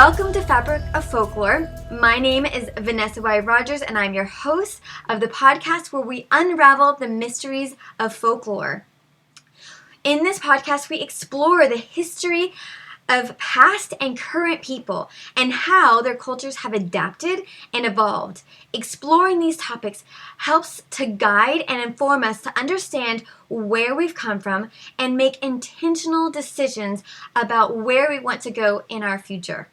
Welcome to Fabric of Folklore. My name is Vanessa Y. Rogers, and I'm your host of the podcast where we unravel the mysteries of folklore. In this podcast, we explore the history of past and current people and how their cultures have adapted and evolved. Exploring these topics helps to guide and inform us to understand where we've come from and make intentional decisions about where we want to go in our future.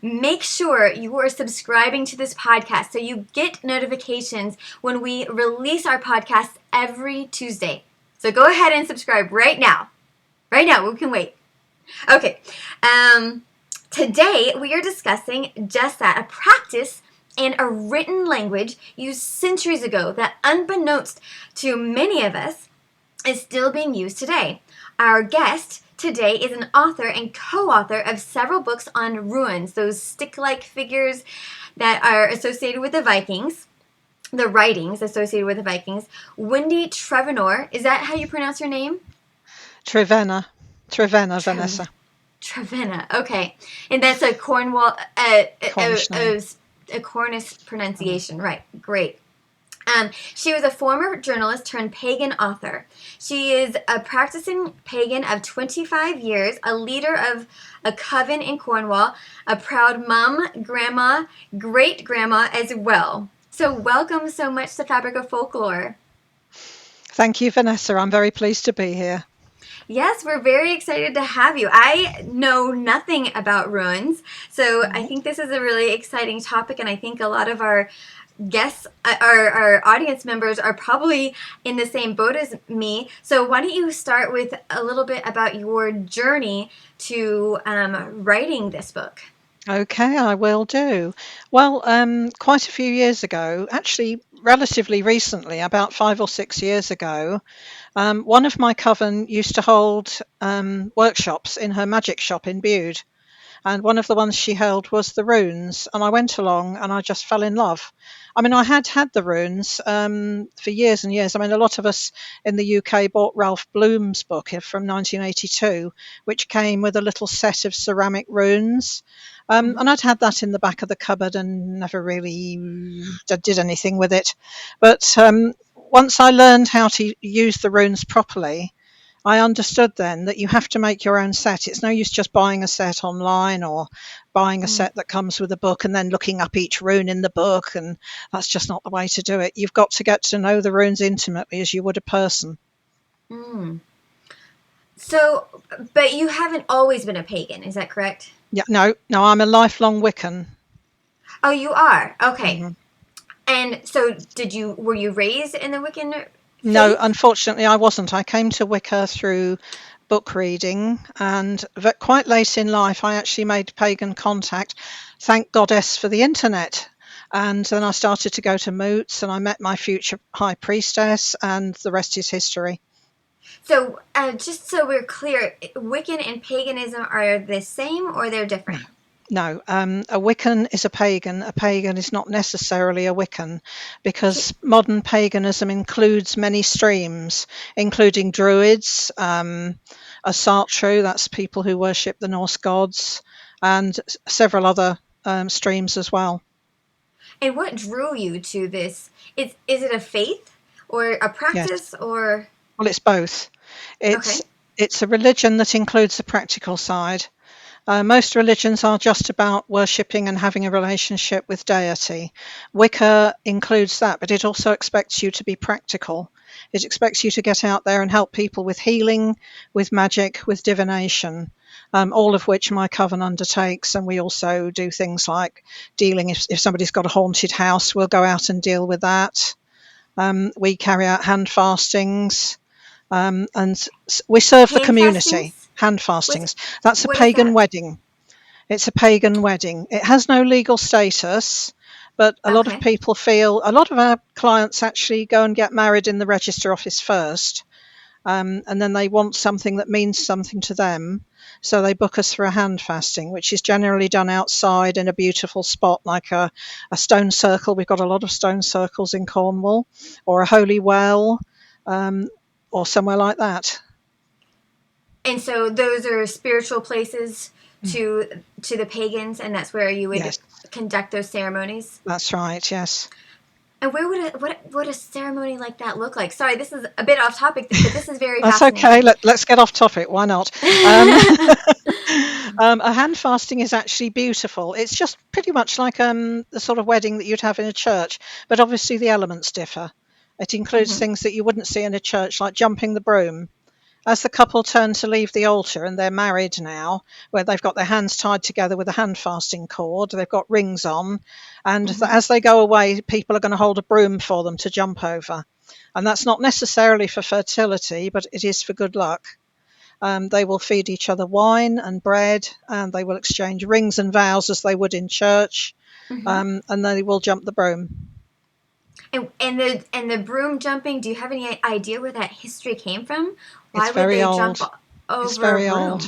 Make sure you are subscribing to this podcast so you get notifications when we release our podcast every Tuesday. So go ahead and subscribe right now. Right now, we can wait. Okay, today we are discussing just that, a practice and a written language used centuries ago that, unbeknownst to many of us, is still being used today. Our guest today is an author and co-author of several books on runes, those stick-like figures that are associated with the Vikings, the writings associated with the Vikings. Wendy Trevennor, is that how you pronounce your name? Trevennor, Vanessa. Trevennor, okay. And that's a Cornwall, a Cornish pronunciation, right? Great. She was a former journalist turned pagan author. She is a practicing pagan of 25 years, a leader of a coven in Cornwall, a proud mom, grandma, great-grandma as well. So welcome so much to Fabric of Folklore. Thank you, Vanessa. I'm very pleased to be here. Yes, we're very excited to have you. I know nothing about runes, so I think this is a really exciting topic, and I think a lot of our guests, our audience members are probably in the same boat as me. So why don't you start with a little bit about your journey to writing this book? Okay, I will do. Well, quite a few years ago, actually relatively recently, about 5 or 6 years ago, one of my coven used to hold workshops in her magic shop in Bude. And one of the ones she held was the runes. And I went along and I just fell in love. I mean, I had the runes for years and years. I mean, a lot of us in the UK bought Ralph Bloom's book from 1982, which came with a little set of ceramic runes. And I'd had that in the back of the cupboard and never really did anything with it. But once I learned how to use the runes properly, I understood then that you have to make your own set. It's no use just buying a set online or buying a set that comes with a book and then looking up each rune in the book, and that's just not the way to do it. You've got to get to know the runes intimately as you would a person. So, but you haven't always been a pagan, is that correct? Yeah, no, I'm a lifelong Wiccan. Oh, you are? Okay. Mm-hmm. And so were you raised in the Wiccan faith? No, unfortunately I wasn't. I came to Wicca through book reading, and quite late in life I actually made pagan contact. Thank goddess for the internet. And then I started to go to moots and I met my future high priestess, and the rest is history. So just so we're clear, Wiccan and paganism are the same or they're different? No, a Wiccan is a pagan. A pagan is not necessarily a Wiccan, because modern paganism includes many streams, including druids, Asatru, that's people who worship the Norse gods, and several other streams as well. And what drew you to this? Is it a faith or a practice? Yes. Or? Well, it's both. It's a religion that includes the practical side. Most religions are just about worshipping and having a relationship with deity. Wicca includes that, but it also expects you to be practical. It expects you to get out there and help people with healing, with magic, with divination, all of which my coven undertakes. And we also do things like dealing, if somebody's got a haunted house, we'll go out and deal with that. We carry out hand fastings, and we serve the community. Hand fastings. That's a pagan wedding. It's a pagan wedding. It has no legal status, but a lot of people feel, a lot of our clients actually go and get married in the register office first, and then they want something that means something to them, so they book us for a hand fasting, which is generally done outside in a beautiful spot like a stone circle. We've got a lot of stone circles in Cornwall, or a holy well, or somewhere like that. And so those are spiritual places to the pagans, and that's where you would Yes, conduct those ceremonies? that's right. Yes. And where would a ceremony like that look like? Sorry, this is a bit off topic, but this is very That's okay. fascinating. Let's get off topic. Why not? A hand fasting is actually beautiful. It's just pretty much like the sort of wedding that you'd have in a church, but obviously the elements differ. It includes things that you wouldn't see in a church, like jumping the broom. As the couple turn to leave the altar, and they're married now, where they've got their hands tied together with a hand fasting cord, they've got rings on, and as they go away, people are going to hold a broom for them to jump over. And that's not necessarily for fertility, but it is for good luck. They will feed each other wine and bread, and they will exchange rings and vows as they would in church, and they will jump the broom. And the broom jumping, do you have any idea where that history came from? Why It's would very they old. jump over It's very a broom?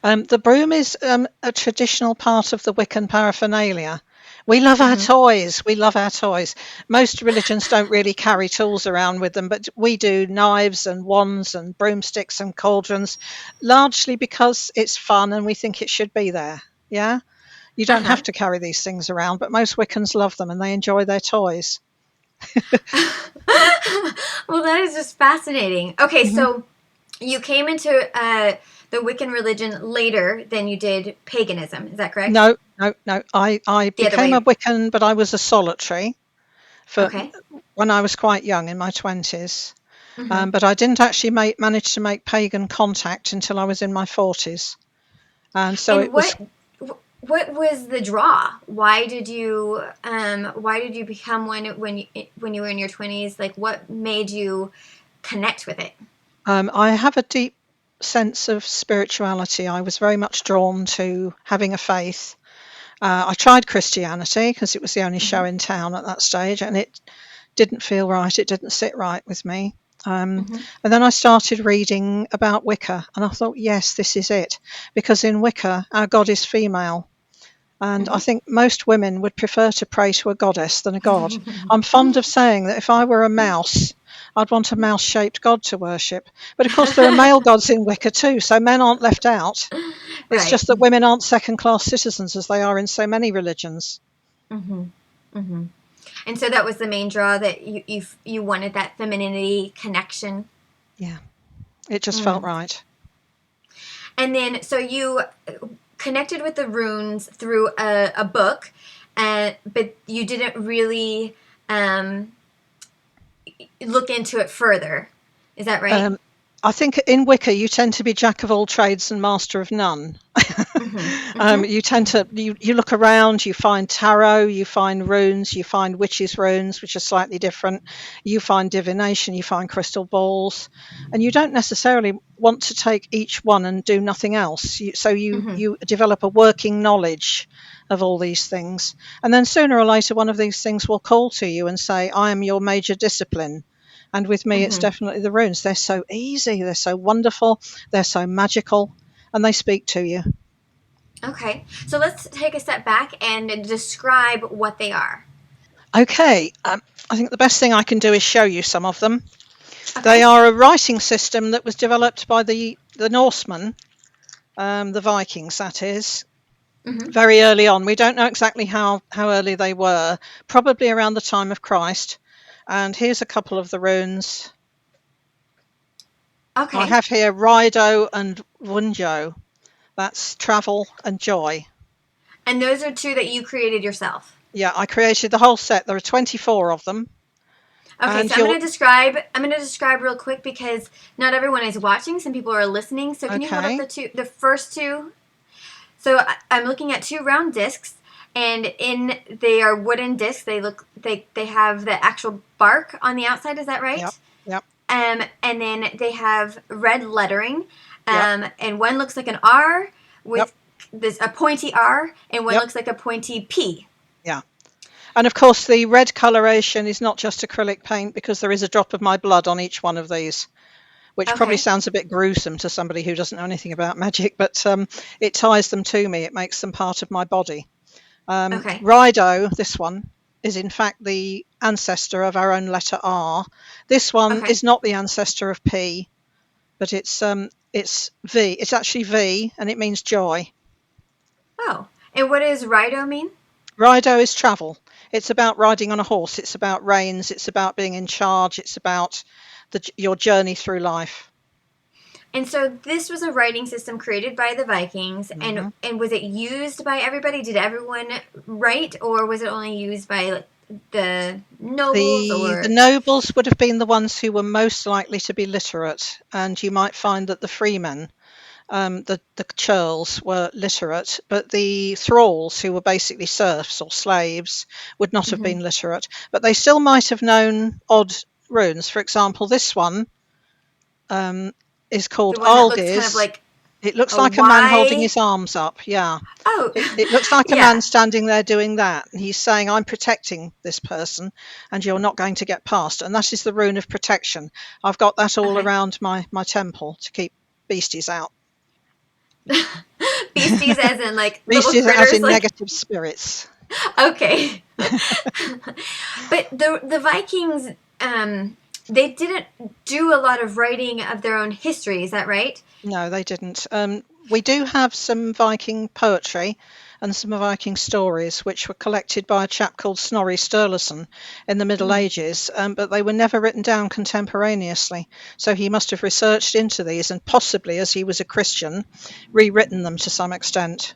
old. The broom is a traditional part of the Wiccan paraphernalia. We love our toys. We love our toys. Most religions don't really carry tools around with them, but we do, knives and wands and broomsticks and cauldrons, largely because it's fun and we think it should be there. Yeah? You don't have to carry these things around, but most Wiccans love them and they enjoy their toys. Well, that is just fascinating. Okay, so you came into the Wiccan religion later than you did paganism. Is that correct? No. I The other became way. a Wiccan, but I was a solitary for Okay. when I was quite young, in my 20s. But I didn't actually manage to make pagan contact until I was in my 40s. And so And it was what was the draw? Why did you become one when you were in your 20s? Like, what made you connect with it? I have a deep sense of spirituality. I was very much drawn to having a faith. I tried Christianity because it was the only show in town at that stage, and it didn't feel right. It didn't sit right with me. And then I started reading about Wicca, and I thought, yes, this is it. Because in Wicca, our god is female. And I think most women would prefer to pray to a goddess than a god. I'm fond of saying that if I were a mouse, I'd want a mouse-shaped god to worship. But of course, there are male gods in Wicca too, so men aren't left out. It's Right. just that women aren't second-class citizens as they are in so many religions. And so that was the main draw, that you wanted that femininity connection. Yeah, it just felt right. And then so you connected with the runes through a book, but you didn't really look into it further. Is that right? I think in Wicca you tend to be jack of all trades and master of none. You tend to you look around, you find tarot, you find runes, you find witches' runes, which are slightly different. You find divination, you find crystal balls, and you don't necessarily want to take each one and do nothing else. You develop a working knowledge of all these things, and then sooner or later one of these things will call to you and say, "I am your major discipline." And with me, it's definitely the runes. They're so easy, they're so wonderful, they're so magical, and they speak to you. Okay, so let's take a step back and describe what they are. Okay, I think the best thing I can do is show you some of them. Okay. They are a writing system that was developed by the Norsemen, the Vikings, that is, very early on. We don't know exactly how early they were, probably around the time of Christ. And here's a couple of the runes. Okay. I have here Rido and Wunjo. That's travel and joy. And those are two that you created yourself? Yeah, I created the whole set. There are 24 of them. Okay, so I'm going to describe real quick because not everyone is watching. Some people are listening. So can you hold up the first two? So I'm looking at two round discs, and they are wooden discs. They have the actual bark on the outside. Is that right? Yep. And then they have red lettering. And one looks like an R with a pointy R, and one looks like a pointy P. Yeah. And of course, the red coloration is not just acrylic paint, because there is a drop of my blood on each one of these, which probably sounds a bit gruesome to somebody who doesn't know anything about magic, but it ties them to me. It makes them part of my body. Rido, this one, is in fact the ancestor of our own letter R. This one is not the ancestor of P, but it's V. It's actually V, and it means joy. And what does Rido mean? Rido is travel. It's about riding on a horse. It's about reins. It's about being in charge. It's about your journey through life. And so this was a writing system created by the Vikings, and was it used by everybody? Did everyone write, or was it only used by the nobles? The nobles would have been the ones who were most likely to be literate, and you might find that the freemen, the churls, were literate, but the thralls, who were basically serfs or slaves, would not have been literate. But they still might have known odd runes. For example, this one is called the one that looks kind of Algir's. like It looks like a man holding his arms up. Yeah. Oh, It looks like a man standing there doing that. He's saying, I'm protecting this person and you're not going to get past. And that is the rune of protection. I've got that all around my temple to keep beasties out. Beasties as in like beasties little critters, as in negative spirits. Okay. But the Vikings, they didn't do a lot of writing of their own history, is that right? No, they didn't. We do have some Viking poetry and some Viking stories, which were collected by a chap called Snorri Sturluson in the Middle Ages, but they were never written down contemporaneously. So he must have researched into these and possibly, as he was a Christian, rewritten them to some extent,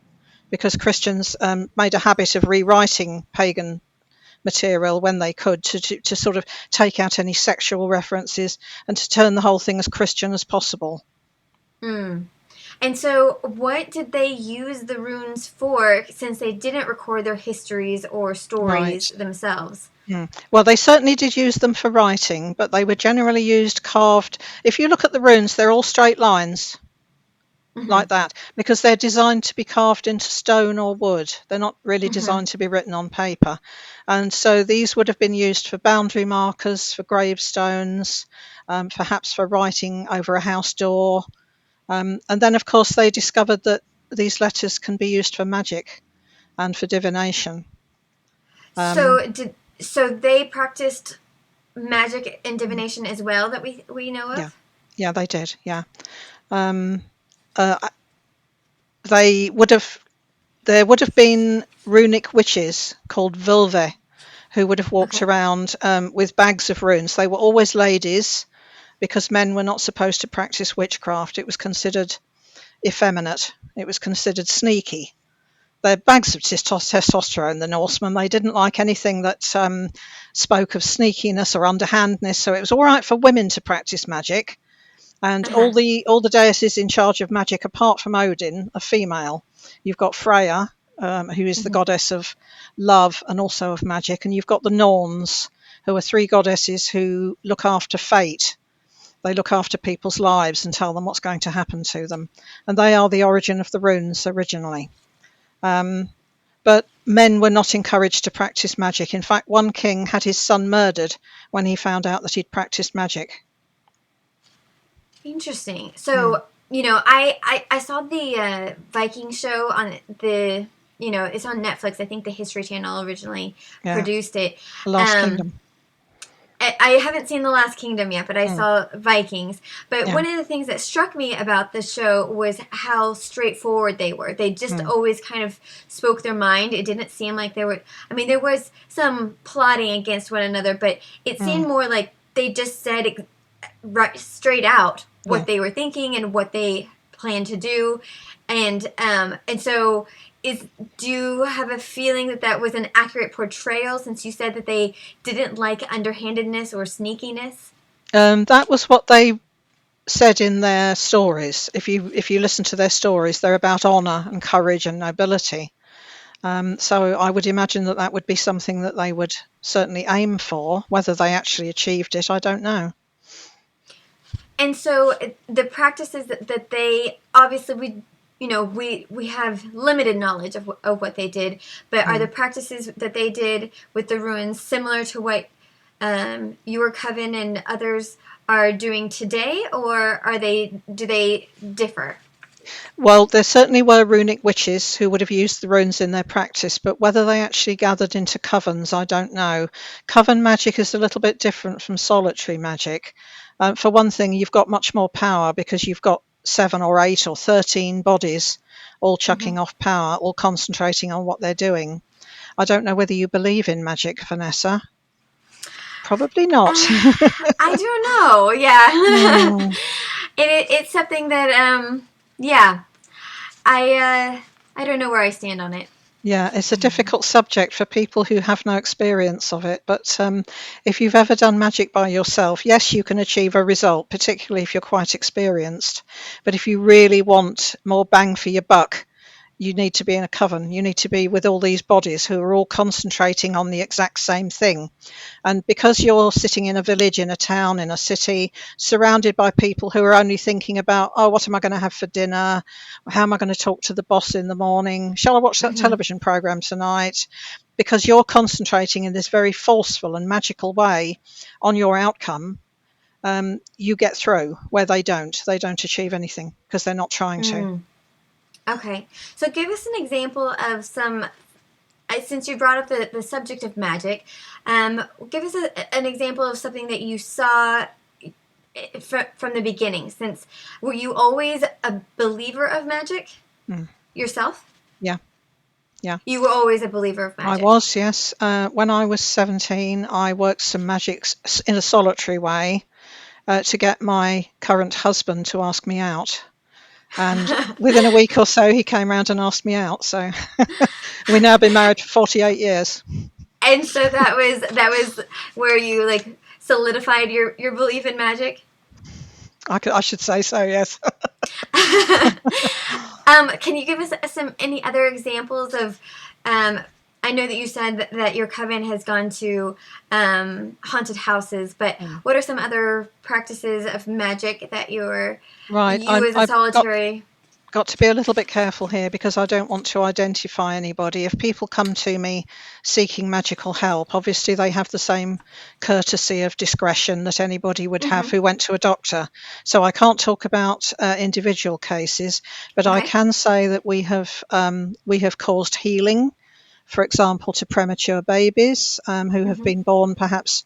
because Christians made a habit of rewriting pagan material when they could to sort of take out any sexual references and to turn the whole thing as Christian as possible. And so what did they use the runes for, since they didn't record their histories or stories themselves? Well, they certainly did use them for writing, but they were generally used carved. If you look at the runes, they're all straight lines. Like that, because they're designed to be carved into stone or wood. They're not really designed to be written on paper. And so these would have been used for boundary markers, for gravestones, perhaps for writing over a house door. And then, of course, they discovered that these letters can be used for magic and for divination. So they practiced magic and divination as well, that we know of? Yeah, they did, yeah. There would have been runic witches called vulvae who would have walked around with bags of runes. They were always ladies, because men were not supposed to practice witchcraft. It was considered effeminate. It was considered sneaky. They're bags of testosterone, the Norsemen. They didn't like anything that spoke of sneakiness or underhandedness. So it was all right for women to practice magic. And all the deities in charge of magic, apart from Odin, are female. You've got Freya, who is the goddess of love and also of magic. And you've got the Norns, who are three goddesses who look after fate. They look after people's lives and tell them what's going to happen to them. And they are the origin of the runes originally. But men were not encouraged to practice magic. In fact, one king had his son murdered when he found out that he'd practiced magic. Interesting. So, I saw the Viking show on the, it's on Netflix. I think the History Channel originally produced it. Last Kingdom. I haven't seen The Last Kingdom yet, but I saw Vikings. But one of the things that struck me about the show was how straightforward they were. They just always kind of spoke their mind. It didn't seem like there was some plotting against one another, but it seemed more like they just said straight out what they were thinking and what they planned to do. And so do you have a feeling that was an accurate portrayal, since you said that they didn't like underhandedness or sneakiness? That was what they said in their stories. If you listen to their stories, they're about honor and courage and nobility. So I would imagine that would be something that they would certainly aim for. Whether they actually achieved it, I don't know. And so the practices that they, obviously we have limited knowledge of what they did, but are the practices that they did with the runes similar to what your coven and others are doing today, or do they differ? Well, there certainly were runic witches who would have used the runes in their practice, but whether they actually gathered into covens, I don't know. Coven magic is a little bit different from solitary magic. For one thing, you've got much more power because you've got 7 or 8 or 13 bodies all chucking off power, all concentrating on what they're doing. I don't know whether you believe in magic, Vanessa. Probably not. I don't know. Yeah. Mm. It's something that, yeah, I don't know where I stand on it. Yeah, it's a difficult subject for people who have no experience of it. But if you've ever done magic by yourself, yes, you can achieve a result, particularly if you're quite experienced. But if you really want more bang for your buck, you need to be in a coven. You need to be with all these bodies who are all concentrating on the exact same thing. And because you're sitting in a village, in a town, in a city, surrounded by people who are only thinking about, oh, what am I going to have for dinner? How am I going to talk to the boss in the morning? Shall I watch that television program tonight? Because you're concentrating in this very forceful and magical way on your outcome, you get through, where they don't. They don't achieve anything because they're not trying to. Okay. So give us an example of some, since you brought up the subject of magic, give us an example of something that you saw from the beginning. Since, were you always a believer of magic yourself? Yeah. You were always a believer of magic. I was, yes. When I was 17, I worked some magic in a solitary way to get my current husband to ask me out. And within a week or so, he came round and asked me out. So we've now been married for 48 years. And so that was where you like solidified your belief in magic? I should say so, yes. Can you give us any other examples of? I know that you said that your coven has gone to haunted houses, but what are some other practices of magic that you as a solitary? Got to be a little bit careful here because I don't want to identify anybody. If people come to me seeking magical help, obviously they have the same courtesy of discretion that anybody would have who went to a doctor. So I can't talk about individual cases, but I can say that we have caused healing, for example, to premature babies who have been born perhaps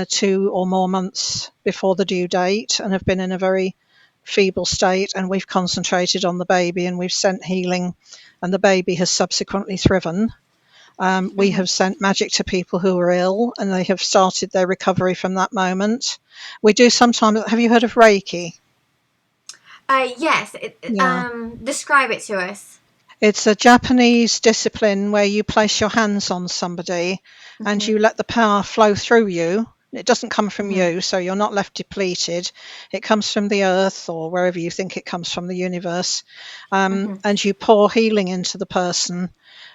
2 or more months before the due date and have been in a very feeble state, and we've concentrated on the baby and we've sent healing, and the baby has subsequently thriven. We have sent magic to people who are ill and they have started their recovery from that moment. We do sometimes. Have you heard of Reiki? Yes. Describe it to us. It's a Japanese discipline where you place your hands on somebody and you let the power flow through you. It doesn't come from you, so you're not left depleted. It comes from the earth or wherever you think it comes from, the universe. And you pour healing into the person.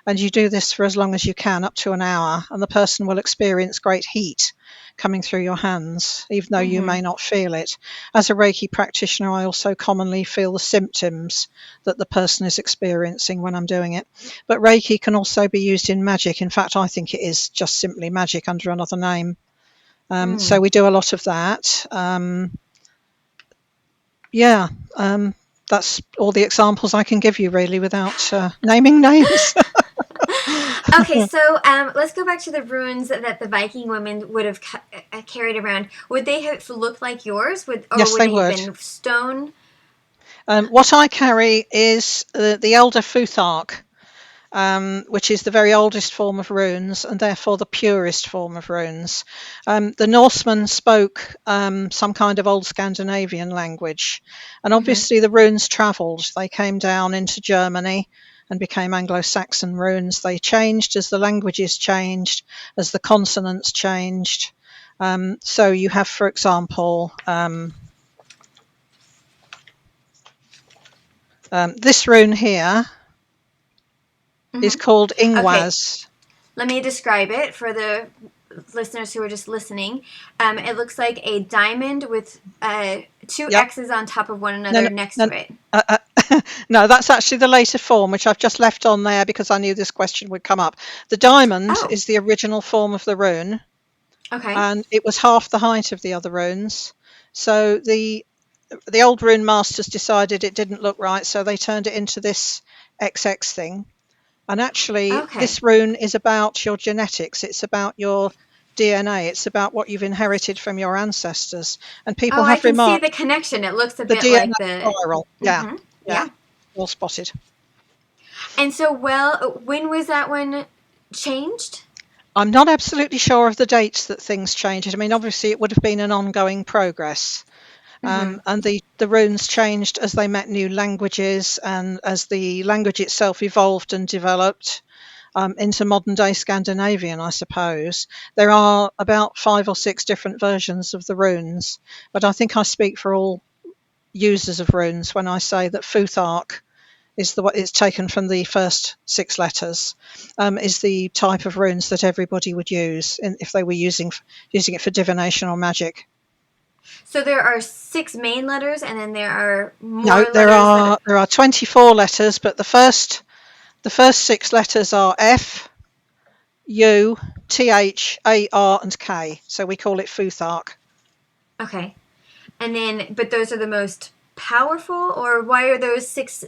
And you do this for as long as you can, up to an hour. And the person will experience great heat coming through your hands, even though you may not feel it. As a Reiki practitioner, I also commonly feel the symptoms that the person is experiencing when I'm doing it. But Reiki can also be used in magic. In fact, I think it is just simply magic under another name. So we do a lot of that. That's all the examples I can give you, really, without naming names. Okay, so let's go back to the runes that the Viking women would have carried around. Would they have looked like yours? Yes, would they they would. have been stone? What I carry is the Elder Futhark, which is the very oldest form of runes and therefore the purest form of runes. The Norsemen spoke some kind of old Scandinavian language, and obviously the runes travelled. They came down into Germany and became Anglo-Saxon runes. They changed as the languages changed, as the consonants changed. So you have, for example, this rune here is called Ingwaz. Okay. Let me describe it for the listeners who are just listening. It looks like a diamond with 2 X's on top of one another next to it. No, that's actually the later form, which I've just left on there because I knew this question would come up. The diamond is the original form of the rune. Okay. And it was half the height of the other runes. So the old rune masters decided it didn't look right, so they turned it into this XX thing. And actually, this rune is about your genetics. It's about your DNA. It's about what you've inherited from your ancestors. And people have remarked. I can see the connection. It looks a bit DNA like the spiral. Yeah. Well spotted. And so, when was that one changed? I'm not absolutely sure of the dates that things changed. I mean, obviously, it would have been an ongoing progress. And the runes changed as they met new languages and as the language itself evolved and developed into modern day Scandinavian, I suppose. There are about 5 or 6 different versions of the runes, but I think I speak for all users of runes when I say that Futhark is it's taken from the first 6 letters, is the type of runes that everybody would use if they were using it for divination or magic. So there are 6 main letters, and then there are more No, there letters. are 24 letters, but the first 6 letters are F, U, T, H, A, R, and K. So we call it Futhark. Okay, and then but those are the most powerful, or why are those 6?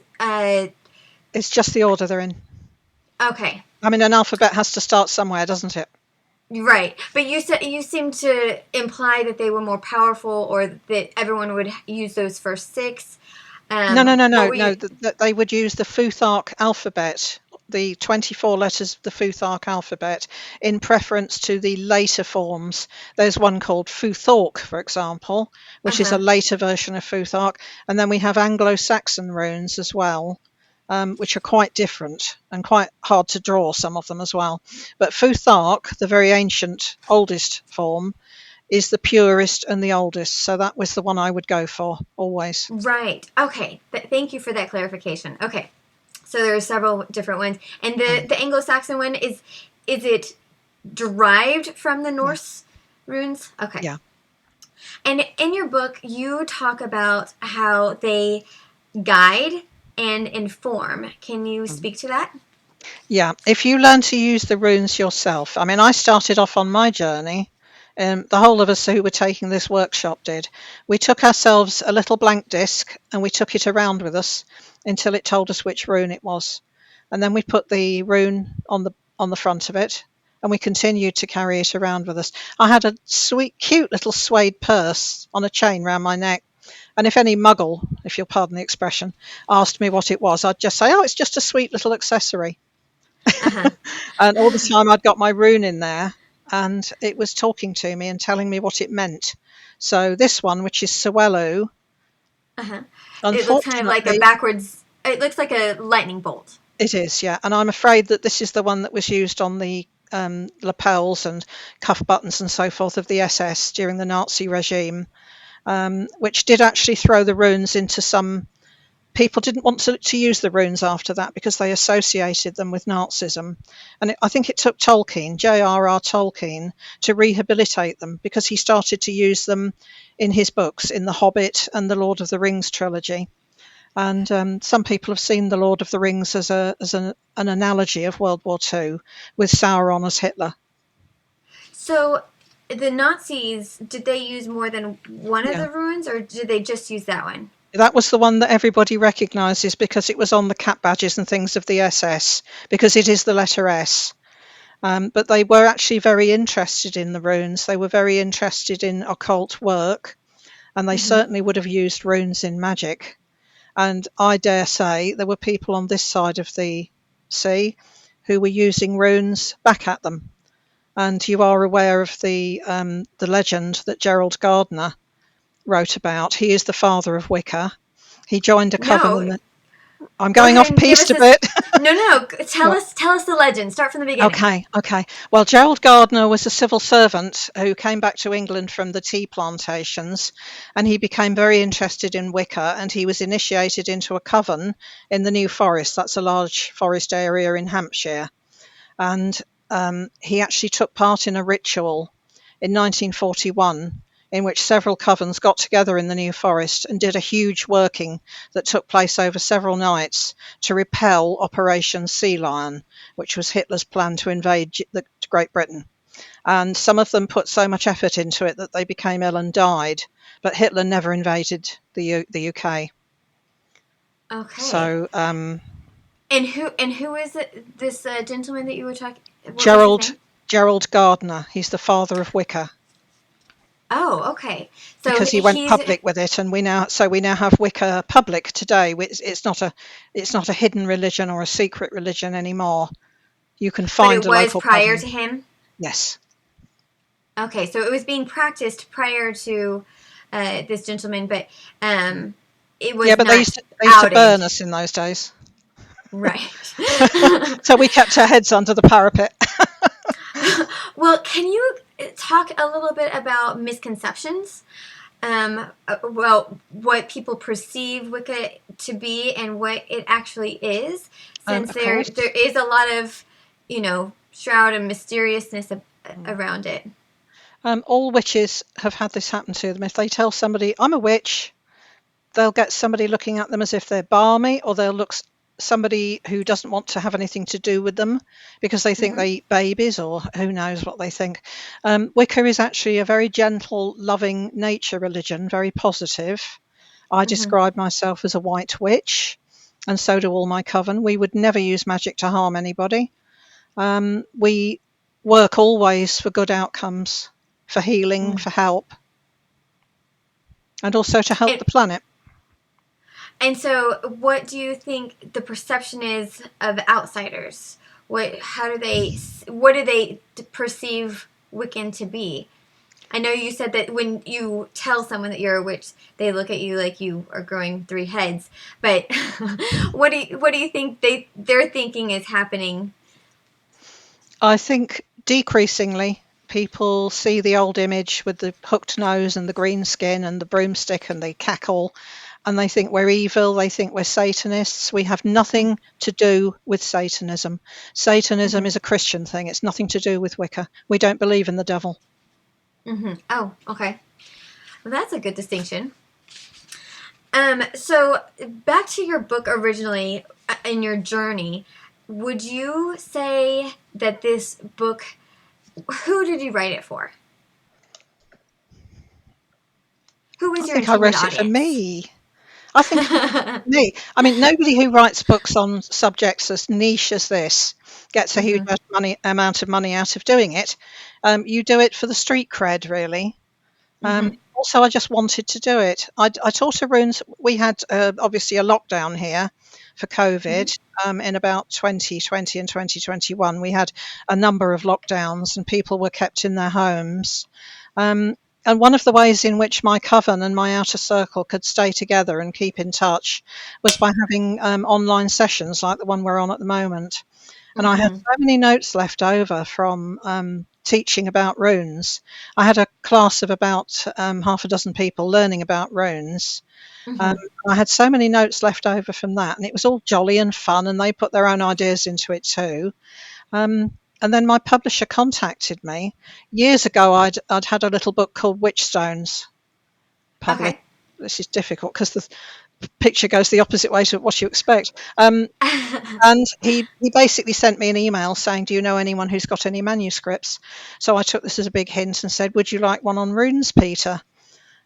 It's just the order they're in. Okay. I mean, an alphabet has to start somewhere, doesn't it? Right, but you seem to imply that they were more powerful, or that everyone would use those first 6. No. They would use the Futhark alphabet, the 24 letters of the Futhark alphabet, in preference to the later forms. There's one called Futhork, for example, which is a later version of Futhark, and then we have Anglo-Saxon runes as well, which are quite different and quite hard to draw, some of them as well. But Futhark, the very ancient, oldest form, is the purest and the oldest. So that was the one I would go for always. Right. Okay. Thank you for that clarification. Okay. So there are several different ones. And the Anglo-Saxon one, is it derived from the Norse runes? Okay. Yeah. And in your book, you talk about how they guide and inform. Can you speak to that? Yeah. If you learn to use the runes yourself, I mean, I started off on my journey. The whole of us who were taking this workshop did. We took ourselves a little blank disc and we took it around with us until it told us which rune it was. And then we put the rune on the front of it, and we continued to carry it around with us. I had a sweet, cute little suede purse on a chain round my neck. And if any muggle, if you'll pardon the expression, asked me what it was, I'd just say, oh, it's just a sweet little accessory. And all the time I'd got my rune in there, and it was talking to me and telling me what it meant. So this one, which is Sewelu, it looks kind of like a backwards. It looks like a lightning bolt. It is, yeah. And I'm afraid that this is the one that was used on the lapels and cuff buttons and so forth of the SS during the Nazi regime, which did actually throw the runes into some. People didn't want to use the runes after that because they associated them with Nazism. And I think it took Tolkien, J.R.R. Tolkien, to rehabilitate them, because he started to use them in his books, in The Hobbit and the Lord of the Rings trilogy. And some people have seen the Lord of the Rings as an analogy of World War II, with Sauron as Hitler. So the Nazis, did they use more than one of the runes, or did they just use that one? That was the one that everybody recognises because it was on the cap badges and things of the SS, because it is the letter S. But they were actually very interested in the runes. They were very interested in occult work, and they certainly would have used runes in magic. And I dare say there were people on this side of the sea who were using runes back at them. And you are aware of the legend that Gerald Gardner wrote about. He is the father of Wicca. He joined a coven. I'm going off piste a bit. No. Tell us the legend. Start from the beginning. Okay. Well, Gerald Gardner was a civil servant who came back to England from the tea plantations, and he became very interested in Wicca, and he was initiated into a coven in the New Forest. That's a large forest area in Hampshire. And he actually took part in a ritual in 1941 in which several covens got together in the New Forest and did a huge working that took place over several nights to repel Operation Sea Lion, which was Hitler's plan to invade Great Britain. And some of them put so much effort into it that they became ill and died, but Hitler never invaded the UK. Okay. So, and who is it? This gentleman that you were talking? Gerald Gardner. He's the father of Wicca. Oh, okay. So because he went he's public with it, and we now have Wicca public today. It's not a hidden religion or a secret religion anymore. You can but it find a was local prior coven. to him? Yes. Okay, so it was being practiced prior to this gentleman, but it was Yeah, but not they used to outed. burn us in those days. Right. So we kept our heads under the parapet. Well, can you talk a little bit about misconceptions? Well, what people perceive Wicca to be and what it actually is, since Of there course. is a lot of, shroud and mysteriousness around it. All witches have had this happen to them. If they tell somebody, I'm a witch, they'll get somebody looking at them as if they're balmy, or they'll look somebody who doesn't want to have anything to do with them because they think they eat babies, or who knows what they think. Wicca is actually a very gentle, loving nature religion, very positive. I describe myself as a white witch, and so do all my coven. We would never use magic to harm anybody. We work always for good outcomes, for healing, for help, and also to help And the planet. And so, what do you think the perception is of outsiders? What do they perceive Wiccan to be? I know you said that when you tell someone that you're a witch, they look at you like you are growing three heads. But what do you think their thinking is happening? I think decreasingly people see the old image with the hooked nose and the green skin and the broomstick and the cackle, and they think we're evil, they think we're Satanists. We have nothing to do with Satanism. Satanism is a Christian thing. It's nothing to do with Wicca. We don't believe in the devil. Oh, okay. Well, that's a good distinction. So back to your book originally, in your journey, would you say that this book, who did you write it for? Who was I your think I intended wrote it for audience? me. I think me. I mean, nobody who writes books on subjects as niche as this gets a huge amount of money out of doing it. You do it for the street cred, really. Also, I just wanted to do it. I taught a runes. We had obviously a lockdown here for COVID in about 2020 and 2021. We had a number of lockdowns and people were kept in their homes. And one of the ways in which my coven and my outer circle could stay together and keep in touch was by having online sessions like the one we're on at the moment. And I had so many notes left over from teaching about runes. I had a class of about half a dozen people learning about runes. I had so many notes left over from that, and it was all jolly and fun, and they put their own ideas into it too. And then my publisher contacted me. Years ago, I'd had a little book called Witchstones published. Okay. This is difficult because the picture goes the opposite way to what you expect. And he basically sent me an email saying, do you know anyone who's got any manuscripts? So I took this as a big hint and said, would you like one on runes, Peter?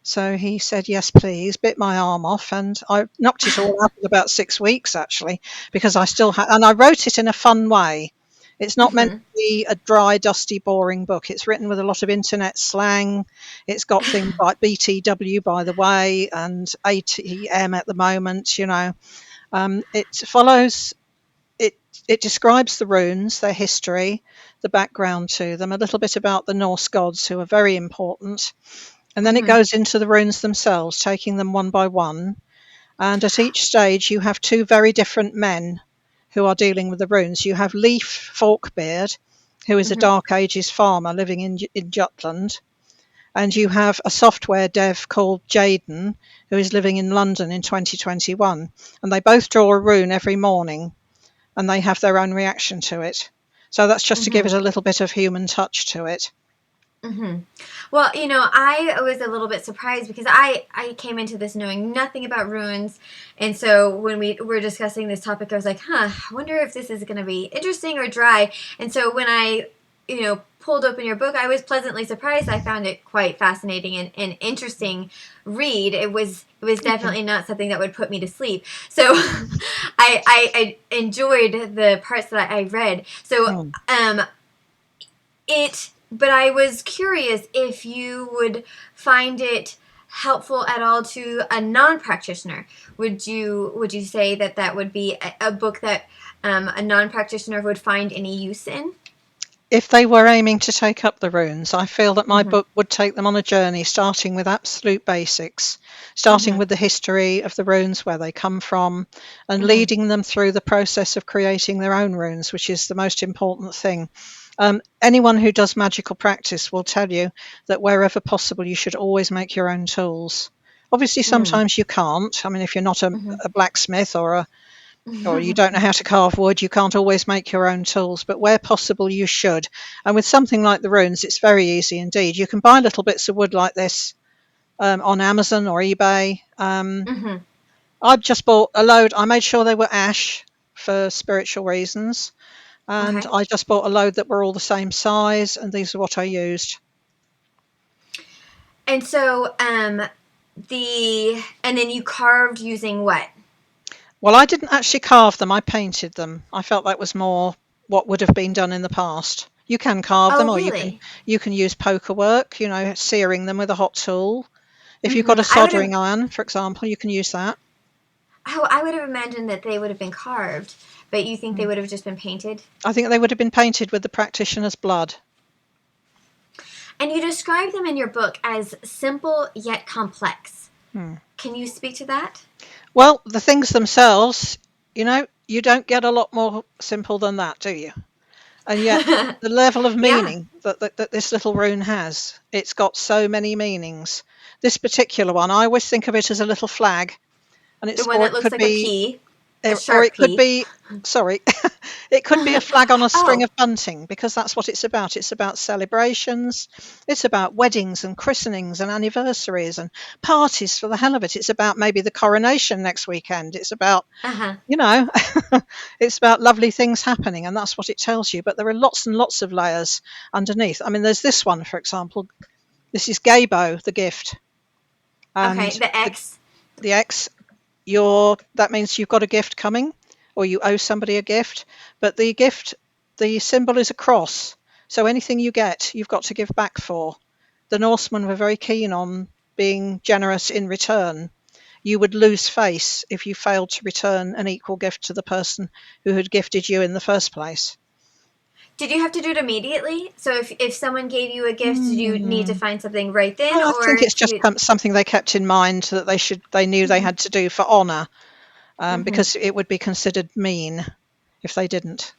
So he said, yes, please, bit my arm off. And I knocked it all out in about 6 weeks, actually, because I still had, and I wrote it in a fun way. It's not meant to be a dry, dusty, boring book. It's written with a lot of internet slang. It's got things like BTW, by the way, and ATM at the moment, It follows, it describes the runes, their history, the background to them, a little bit about the Norse gods who are very important. And then it goes into the runes themselves, taking them one by one. And at each stage, you have two very different men who are dealing with the runes. You have Leif Forkbeard, who is a Dark Ages farmer living in Jutland. And you have a software dev called Jaden, who is living in London in 2021. And they both draw a rune every morning, and they have their own reaction to it. So that's just to give it a little bit of human touch to it. Well, I was a little bit surprised because I came into this knowing nothing about runes. And so when we were discussing this topic, I was like, I wonder if this is going to be interesting or dry. And so when I, pulled open your book, I was pleasantly surprised. I found it quite fascinating and interesting read. It was definitely not something that would put me to sleep. So I enjoyed the parts that I read. So it But I was curious if you would find it helpful at all to a non-practitioner. Would you say that would be a book that a non-practitioner would find any use in? If they were aiming to take up the runes, I feel that my book would take them on a journey, starting with absolute basics, starting with the history of the runes, where they come from, and leading them through the process of creating their own runes, which is the most important thing. Anyone who does magical practice will tell you that wherever possible, you should always make your own tools. Obviously, sometimes you can't. I mean, if you're not a blacksmith or you don't know how to carve wood, you can't always make your own tools, but where possible you should. And with something like the runes, it's very easy indeed. You can buy little bits of wood like this on Amazon or eBay. I've just bought a load. I made sure they were ash for spiritual reasons, and I just bought a load that were all the same size, and these are what I used. And so and then you carved using what? Well, I didn't actually carve them, I painted them. I felt that was more what would have been done in the past. You can carve them, or really? you can use poker work, searing them with a hot tool. If you've got a soldering iron, for example, you can use that. Oh, I would have imagined that they would have been carved, but you think they would have just been painted? I think they would have been painted with the practitioner's blood. And you describe them in your book as simple yet complex. Can you speak to that? Well, the things themselves, you don't get a lot more simple than that, do you? And yet the level of meaning that this little rune has, it's got so many meanings. This particular one, I always think of it as a little flag. And it's the one that looks like a pea. Or it could be, it could be a flag on a string of bunting, because that's what it's about. It's about celebrations. It's about weddings and christenings and anniversaries and parties for the hell of it. It's about maybe the coronation next weekend. It's about, it's about lovely things happening, and that's what it tells you. But there are lots and lots of layers underneath. I mean, there's this one, for example. This is Gabo, the gift. And the X. The X. That means you've got a gift coming, or you owe somebody a gift. But the gift, the symbol is a cross. So anything you get, you've got to give back for. The Norsemen were very keen on being generous in return. You would lose face if you failed to return an equal gift to the person who had gifted you in the first place. Did you have to do it immediately? So if someone gave you a gift, did you need to find something right then? Well, I think it's just something they kept in mind that they knew they had to do for honour, because it would be considered mean if they didn't.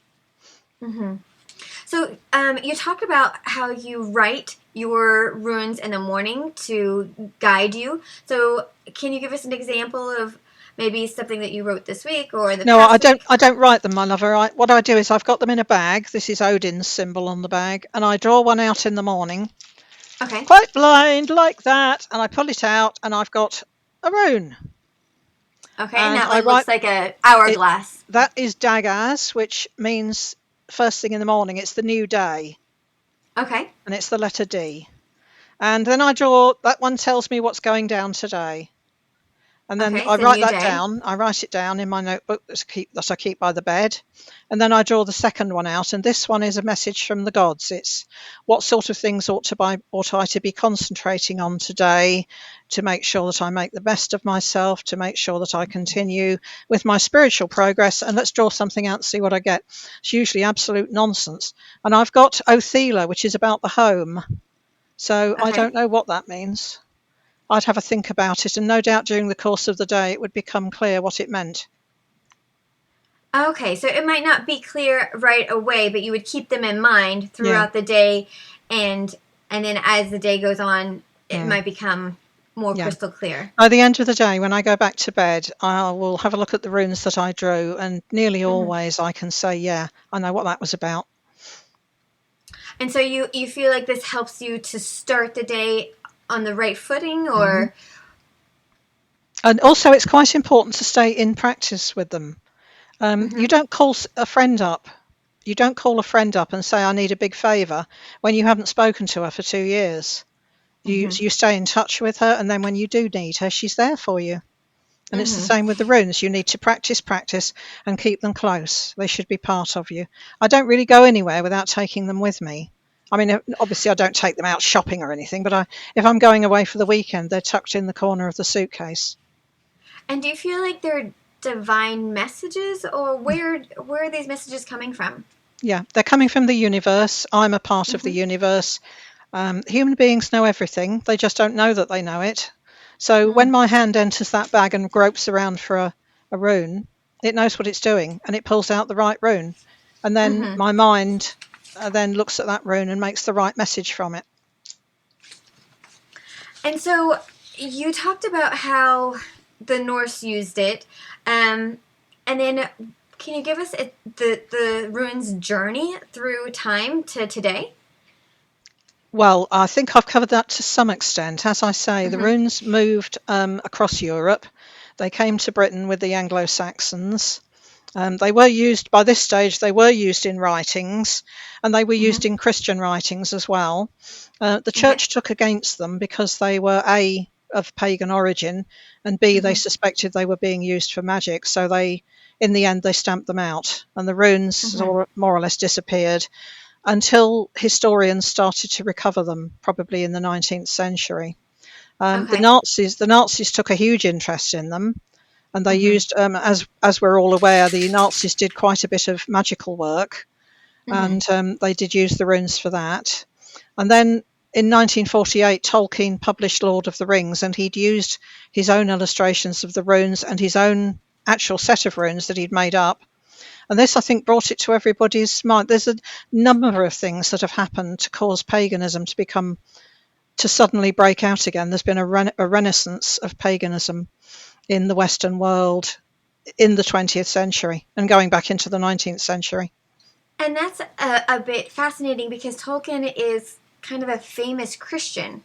So you talk about how you write your runes in the morning to guide you. So can you give us an example of maybe something that you wrote this week or the past week? I don't write them, my lover. What I do is I've got them in a bag. This is Odin's symbol on the bag, and I draw one out in the morning. Okay. Quite blind, like that, and I pull it out, and I've got a rune. Okay, and that looks like an hourglass. That is Dagaz, which means first thing in the morning. It's the new day. Okay. And it's the letter D. And then I draw, that one tells me what's going down today. And then I write that down. I write it down in my notebook that I keep by the bed. And then I draw the second one out. And this one is a message from the gods. It's what sort of things ought I to be concentrating on today to make sure that I make the best of myself, to make sure that I continue with my spiritual progress. And let's draw something out and see what I get. It's usually absolute nonsense. And I've got Othela, which is about the home. So I don't know what that means. I'd have a think about it, and no doubt during the course of the day it would become clear what it meant. Okay, so it might not be clear right away, but you would keep them in mind throughout the day, and then as the day goes on, it might become more crystal clear. By the end of the day, when I go back to bed, I will have a look at the runes that I drew, and nearly always I can say, I know what that was about. And so you feel like this helps you to start the day on the right footing, or? And also it's quite important to stay in practice with them. You don't call a friend up. You don't call a friend up and say, I need a big favour, when you haven't spoken to her for 2 years. You stay in touch with her, and then when you do need her, she's there for you. And it's the same with the runes. You need to practice, and keep them close. They should be part of you. I don't really go anywhere without taking them with me. I mean, obviously I don't take them out shopping or anything, but if I'm going away for the weekend, they're tucked in the corner of the suitcase. And do you feel like they're divine messages, or where are these messages coming from? Yeah, they're coming from the universe. I'm a part of the universe. Human beings know everything. They just don't know that they know it. So when my hand enters that bag and gropes around for a rune, it knows what it's doing and it pulls out the right rune. And then my mind then looks at that rune and makes the right message from it. And so you talked about how the Norse used it, and then can you give us the rune's journey through time to today? Well, I think I've covered that to some extent. As I say, the runes moved across Europe. They came to Britain with the Anglo-Saxons. They were used, by this stage, they were used in writings, and they were used in Christian writings as well. The church took against them because they were A, of pagan origin, and B, they suspected they were being used for magic. So in the end, they stamped them out, and the runes more or less disappeared until historians started to recover them, probably in the 19th century. The Nazis took a huge interest in them. And they used, as we're all aware, the Nazis did quite a bit of magical work, and they did use the runes for that. And then in 1948, Tolkien published Lord of the Rings, and he'd used his own illustrations of the runes and his own actual set of runes that he'd made up. And this, I think, brought it to everybody's mind. There's a number of things that have happened to cause paganism to suddenly break out again. There's been a renaissance of paganism in the Western world in the 20th century and going back into the 19th century. And that's a bit fascinating because Tolkien is kind of a famous Christian.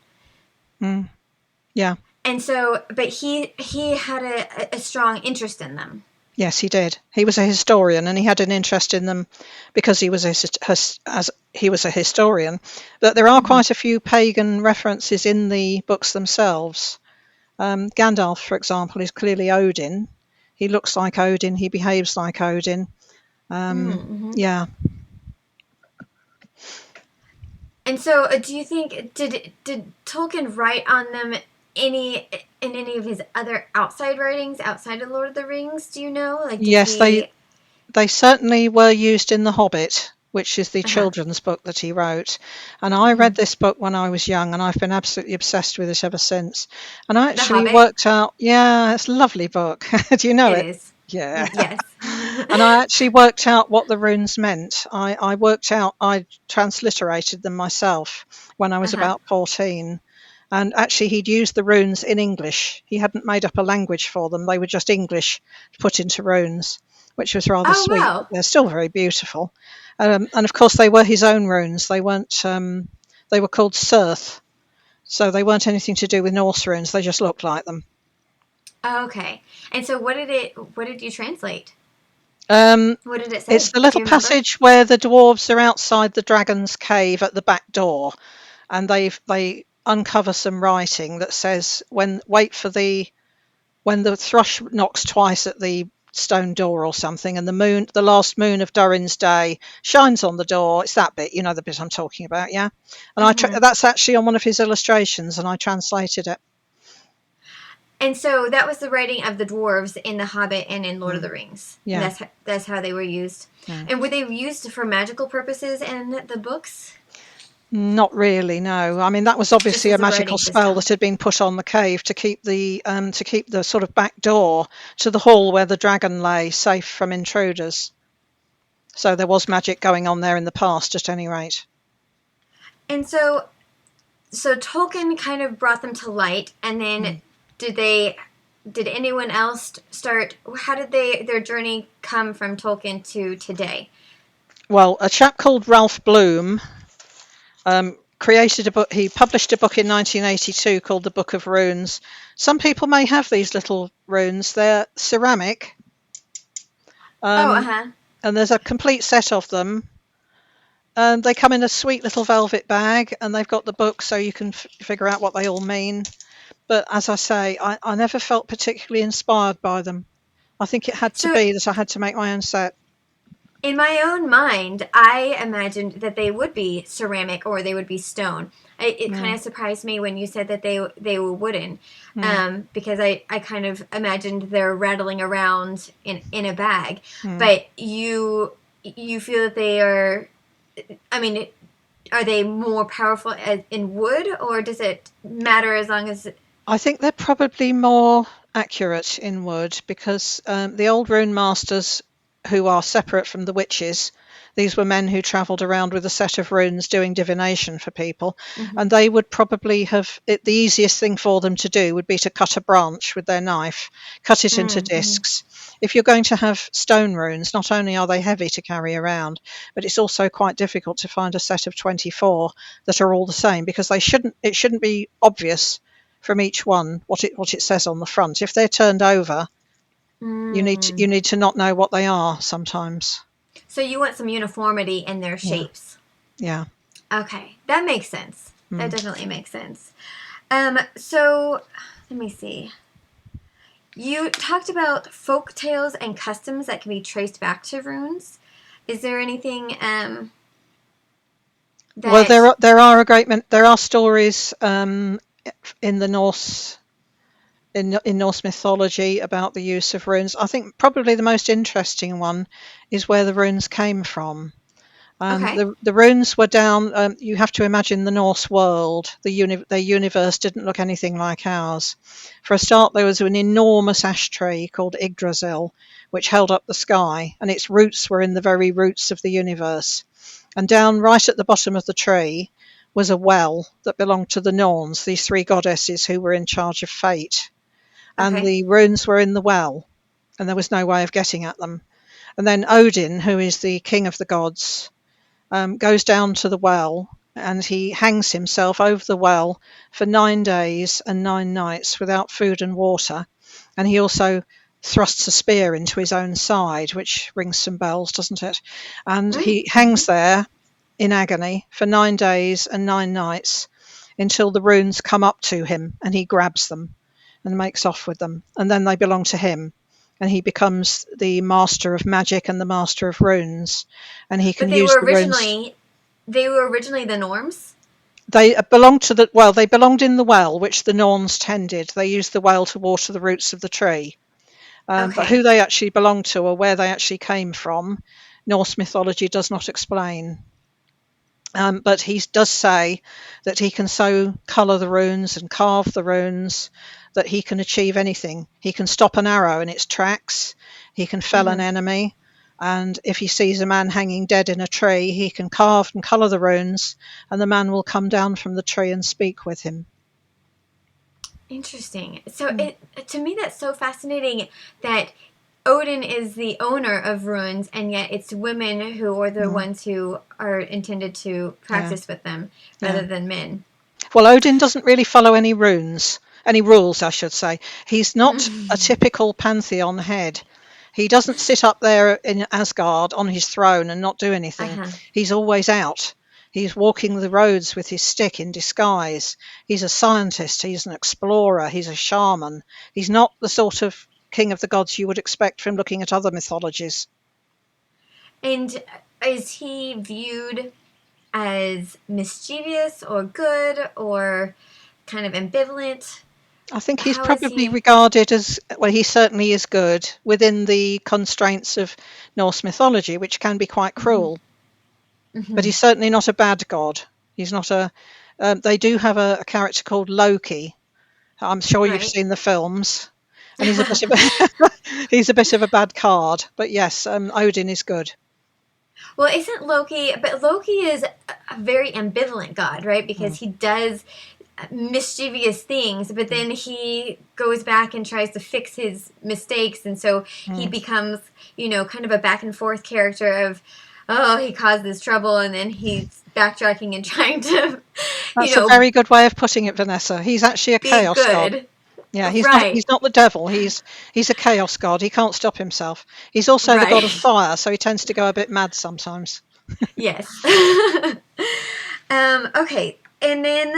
Yeah. And so, but he had a strong interest in them. Yes, he did. He was a historian, and he had an interest in them because he was a historian. But there are quite a few pagan references in the books themselves. Gandalf, for example, is clearly Odin. He looks like Odin. He behaves like Odin. Yeah. And so, do you think did Tolkien write on them in any of his other outside writings outside of Lord of the Rings? Do you know? Like, yes, they certainly were used in The Hobbit, which is the children's book that he wrote. And I read this book when I was young, and I've been absolutely obsessed with it ever since. And I actually worked out, it's a lovely book. Do you know it? It is. Yeah. Yes. And I actually worked out what the runes meant. I transliterated them myself when I was about 14. And actually, he'd used the runes in English. He hadn't made up a language for them. They were just English put into runes, which was rather sweet. Wow. But they're still very beautiful. And of course, they were his own runes. They weren't. They were called Swaths, so they weren't anything to do with Norse runes. They just looked like them. Okay. And so, what did you translate? What did it say? It's the little passage where the dwarves are outside the dragon's cave at the back door, and they uncover some writing that says, when the thrush knocks twice at the stone door or something, and the last moon of Durin's day shines on the door. It's that bit, the bit I'm talking about, yeah. And that's actually on one of his illustrations, and I translated it. And so that was the writing of the dwarves in The Hobbit and in Lord of the Rings. Yeah, that's how they were used. Yeah. And were they used for magical purposes in the books? Not really, no. I mean, that was obviously a magical spell that had been put on the cave to keep the sort of back door to the hall where the dragon lay safe from intruders. So there was magic going on there in the past, at any rate. And so Tolkien kind of brought them to light, and then did anyone else start? How did their journey come from Tolkien to today? Well, a chap called Ralph Bloom created a book. He published a book in 1982 called The Book of Runes. Some people may have these little runes. They're ceramic. And there's a complete set of them. And they come in a sweet little velvet bag, and they've got the book so you can figure out what they all mean. But as I say, I never felt particularly inspired by them. I think it had to be that I had to make my own set. In my own mind, I imagined that they would be ceramic or they would be stone. It kind of surprised me when you said that they were wooden, because I kind of imagined they're rattling around in a bag. But you feel that they are, I mean, are they more powerful in wood, or does it matter as long as... I think they're probably more accurate in wood because the old rune masters, who are separate from the witches, these were men who travelled around with a set of runes doing divination for people, and they would probably have the easiest thing for them to do would be to cut a branch with their knife, cut it into discs. If you're going to have stone runes, not only are they heavy to carry around, but it's also quite difficult to find a set of 24 that are all the same, because it shouldn't be obvious from each one what it says on the front. If they're turned over, you need to not know what they are sometimes. So you want some uniformity in their shapes. Yeah. Okay, that makes sense. That definitely makes sense. So let me see. You talked about folk tales and customs that can be traced back to runes. Is there anything that... Well, there are stories in the Norse in Norse mythology about the use of runes. I think probably the most interesting one is where the runes came from. The runes were down. You have to imagine the Norse world. Their universe didn't look anything like ours. For a start, there was an enormous ash tree called Yggdrasil, which held up the sky, and its roots were in the very roots of the universe. And down right at the bottom of the tree was a well that belonged to the Norns, these three goddesses who were in charge of fate. And the runes were in the well, and there was no way of getting at them. And then Odin, who is the king of the gods, goes down to the well, and he hangs himself over the well for 9 days and 9 nights without food and water. And he also thrusts a spear into his own side, which rings some bells, doesn't it? And he hangs there in agony for 9 days and 9 nights until the runes come up to him and he grabs them and makes off with them. And then they belong to him. And he becomes the master of magic and the master of runes. And he can use the runes. They were originally the Norms? They belonged to they belonged in the well, which the Norns tended. They used the well to water the roots of the tree. But who they actually belonged to or where they actually came from, Norse mythology does not explain. But he does say that he can so colour the runes and carve the runes that he can achieve anything. He can stop an arrow in its tracks. He can fell an enemy. And if he sees a man hanging dead in a tree, he can carve and colour the runes, and the man will come down from the tree and speak with him. Interesting. So to me, that's so fascinating that Odin is the owner of runes, and yet it's women who are the ones who are intended to practice with them rather than men. Well, Odin doesn't really follow any rules, I should say. He's not a typical pantheon head. He doesn't sit up there in Asgard on his throne and not do anything. He's always out. He's walking the roads with his stick in disguise. He's a scientist. He's an explorer. He's a shaman. He's not the sort of king of the gods you would expect from looking at other mythologies. And is he viewed as mischievous or good or kind of ambivalent? I think he's probably regarded as, well, he certainly is good within the constraints of Norse mythology, which can be quite cruel. But he's certainly not a bad god. He's not they do have a character called Loki. I'm sure you've seen the films. And he's a bit of a bad card, but yes, Odin is good. Well, isn't Loki? But Loki is a very ambivalent god, right? Because he does mischievous things, but then he goes back and tries to fix his mistakes, and so he becomes, kind of a back and forth character of, he caused this trouble, and then he's backtracking and trying to. That's a very good way of putting it, Vanessa. He's actually a chaos god. Yeah, he's not the devil. He's a chaos god. He can't stop himself. He's also the god of fire, so he tends to go a bit mad sometimes. Yes. Okay, and then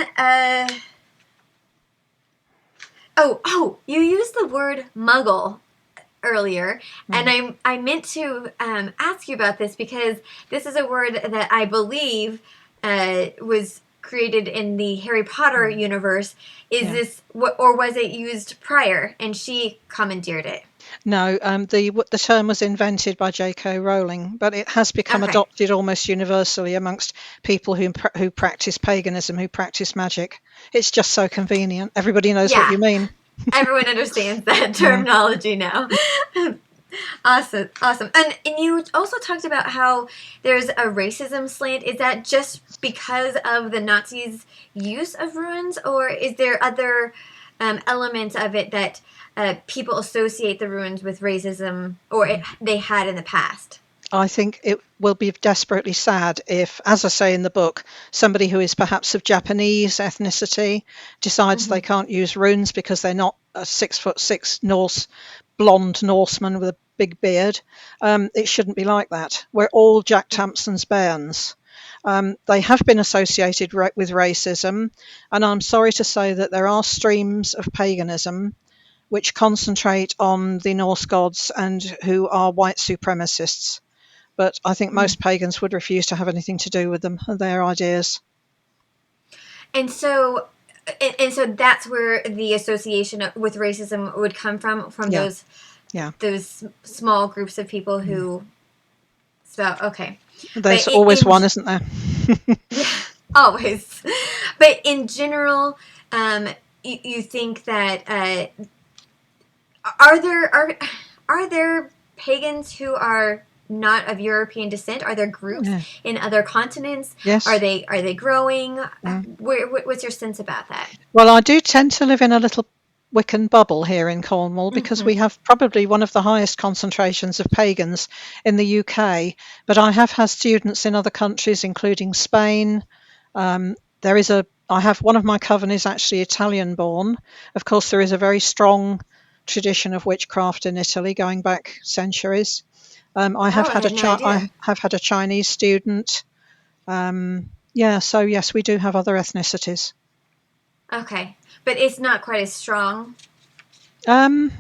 you used the word muggle earlier, and I meant to ask you about this because this is a word that I believe was created in the Harry Potter universe. Is this or was it used prior and she commandeered it? No, the term was invented by J.K. Rowling, but it has become adopted almost universally amongst people who practice paganism, who practice magic. It's just so convenient. Everybody knows what you mean. Everyone understands that terminology now. Awesome. And you also talked about how there's a racism slant. Is that just because of the Nazis' use of runes, or is there other elements of it that people associate the runes with racism, or they had in the past? I think it will be desperately sad if, as I say in the book, somebody who is perhaps of Japanese ethnicity decides they can't use runes because they're not a 6'6" blonde Norseman with a big beard. It shouldn't be like that. We're all Jack Tamson's bairns. They have been associated with racism, and I'm sorry to say that there are streams of paganism which concentrate on the Norse gods and who are white supremacists. But I think most pagans would refuse to have anything to do with them and their ideas. And so that's where the association with racism would come from those small groups of people who There's always one, isn't there? Yeah, always. But in general, you think that are there pagans who are not of European descent? Are there groups in other continents? Yes. Are they growing? What's your sense about that? Well, I do tend to live in a little Wiccan bubble here in Cornwall because we have probably one of the highest concentrations of pagans in the UK. But I have had students in other countries, including Spain. I have one of my coven is actually Italian born. Of course, there is a very strong tradition of witchcraft in Italy going back centuries. I have had a Chinese student. So yes, we do have other ethnicities. Okay, but it's not quite as strong. I'm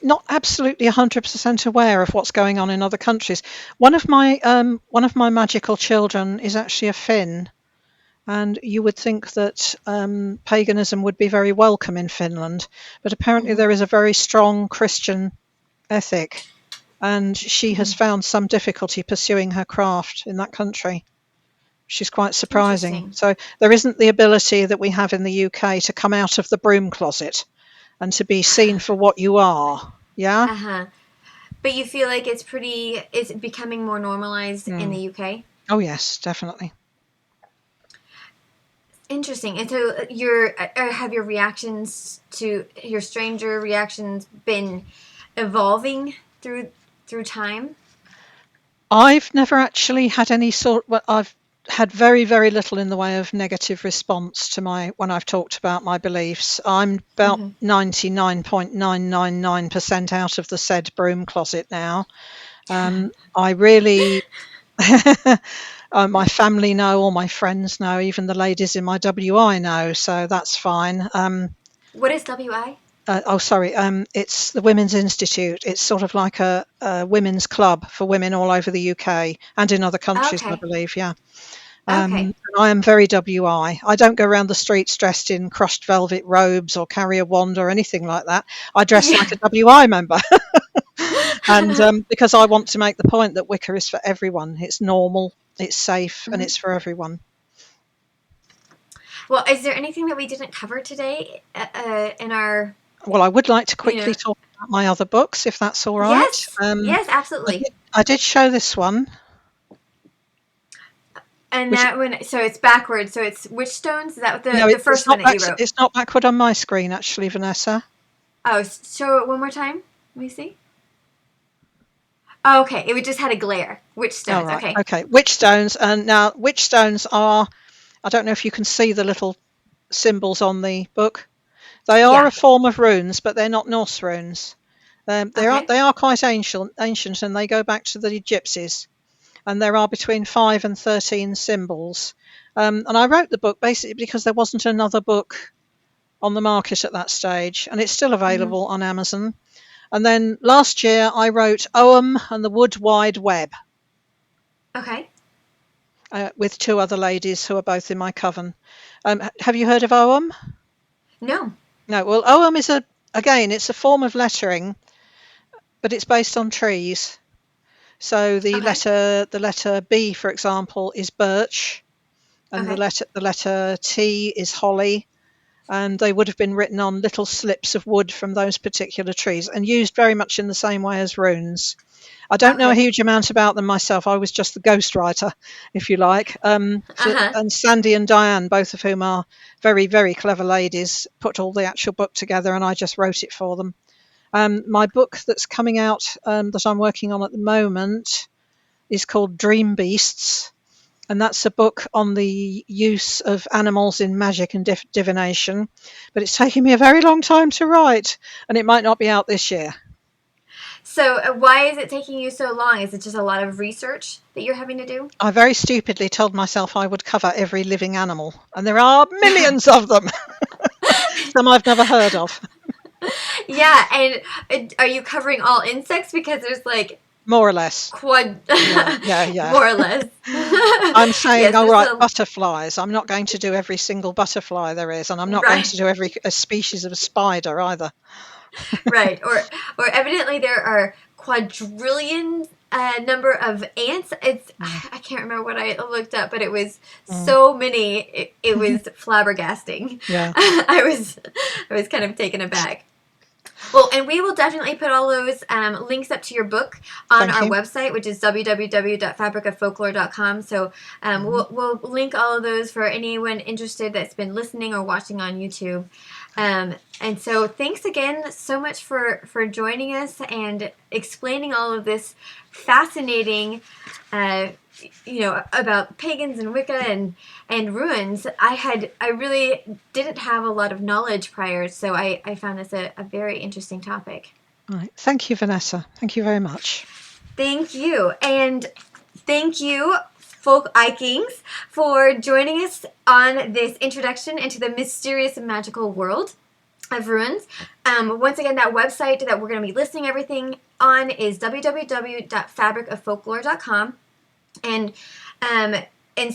not absolutely 100% aware of what's going on in other countries. One of my magical children is actually a Finn, and you would think that paganism would be very welcome in Finland, but apparently there is a very strong Christian ethic, and she has found some difficulty pursuing her craft in that country. She's quite surprising. So there isn't the ability that we have in the UK to come out of the broom closet and to be seen for what you are. Yeah. But you feel like it's becoming more normalized in the UK? Oh yes, definitely. Interesting. And so have your reactions to your stranger reactions been evolving through time? I've never actually had any I've had very, very little in the way of negative response to when I've talked about my beliefs. I'm about 99.999% out of the said broom closet now. I really, my family know, all my friends know, even the ladies in my WI know, so that's fine. What is WI? It's the Women's Institute. It's sort of like a women's club for women all over the UK and in other countries, I believe, yeah. I am very WI. I don't go around the streets dressed in crushed velvet robes or carry a wand or anything like that. I dress like a WI member. And because I want to make the point that Wicca is for everyone. It's normal, it's safe, and it's for everyone. Well, is there anything that we didn't cover today in our... Well, I would like to quickly talk about my other books, if that's all right. Yes, absolutely. I did show this one. And that one, so it's backwards. So it's Witchstones? Is that the first one that you wrote? It's not backward on my screen, actually, Vanessa. Oh, show it one more time. Let me see. Oh, okay. It just had a glare. Witchstones. Right. Okay. Witchstones. And now, Witchstones are, I don't know if you can see the little symbols on the book. They are a form of runes, but they're not Norse runes. They are quite ancient, and they go back to the gypsies. And there are between 5 and 13 symbols. And I wrote the book basically because there wasn't another book on the market at that stage, and it's still available on Amazon. And then last year I wrote Ogham and the Wood Wide Web. Okay. With two other ladies who are both in my coven. Have you heard of Ogham? No. No. Well, Ogham is it's a form of lettering, but it's based on trees. So the letter B, for example, is birch, and the letter T is holly, and they would have been written on little slips of wood from those particular trees and used very much in the same way as runes. I don't know a huge amount about them myself. I was just the ghostwriter, if you like. And Sandy and Diane, both of whom are very, very clever ladies, put all the actual book together, and I just wrote it for them. My book that's coming out, that I'm working on at the moment, is called Dream Beasts, and that's a book on the use of animals in magic and divination. But it's taken me a very long time to write, and it might not be out this year. So why is it taking you so long? Is it just a lot of research that you're having to do? I very stupidly told myself I would cover every living animal, and there are millions of them. Some I've never heard of. Yeah, and are you covering all insects? Because there's like... More or less. Yeah. More or less. I'm saying, butterflies. I'm not going to do every single butterfly there is, and I'm not going to do every species of spider either. Right. Or evidently there are quadrillion number of ants. I can't remember what I looked up, but it was so many. It was flabbergasting. Yeah. I was kind of taken aback. Well, and we will definitely put all those links up to your book on our website, which is www.fabricoffolklore.com. So we'll link all of those for anyone interested that's been listening or watching on YouTube. And so thanks again so much for joining us and explaining all of this fascinating about pagans and Wicca and runes. I really didn't have a lot of knowledge prior, so I found this a very interesting topic. All right. Thank you, Vanessa. Thank you very much. Thank you. And thank you, Folk Ikings, for joining us on this introduction into the mysterious and magical world of runes. Once again, that website that we're going to be listing everything on is www.fabricoffolklore.com. And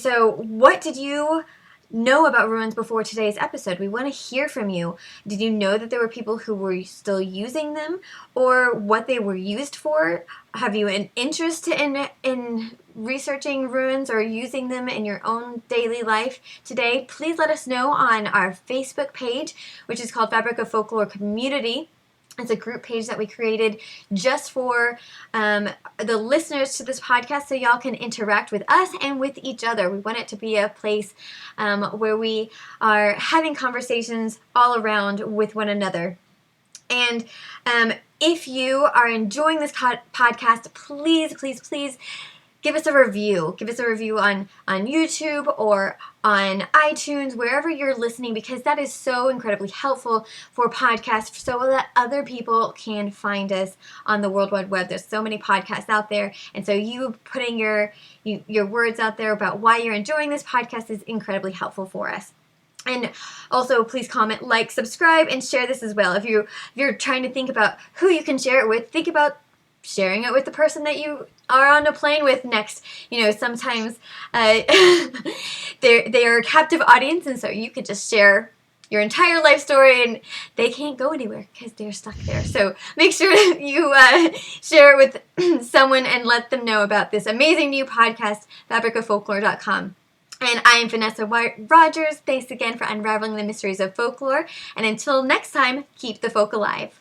so what did you know about runes before today's episode? We want to hear from you. Did you know that there were people who were still using them, or what they were used for? Have you an interest in researching runes or using them in your own daily life today? Please let us know on our Facebook page, which is called Fabric of Folklore Community. It's a group page that we created just for the listeners to this podcast, so y'all can interact with us and with each other. We want it to be a place where we are having conversations all around with one another. And if you are enjoying this podcast, please, please, please give us a review. Give us a review on YouTube or on iTunes, wherever you're listening, because that is so incredibly helpful for podcasts so that other people can find us on the World Wide Web. There's so many podcasts out there, and so you putting your words out there about why you're enjoying this podcast is incredibly helpful for us. And also, please comment, like, subscribe, and share this as well. If you're trying to think about who you can share it with, think about sharing it with the person that you are on a plane with next. Sometimes they're a captive audience, and so you could just share your entire life story and they can't go anywhere because they're stuck there. So make sure you share it with someone and let them know about this amazing new podcast, fabricoffolklore.com. And I'm Vanessa Rogers. Thanks again for unraveling the mysteries of folklore. And until next time, keep the folk alive.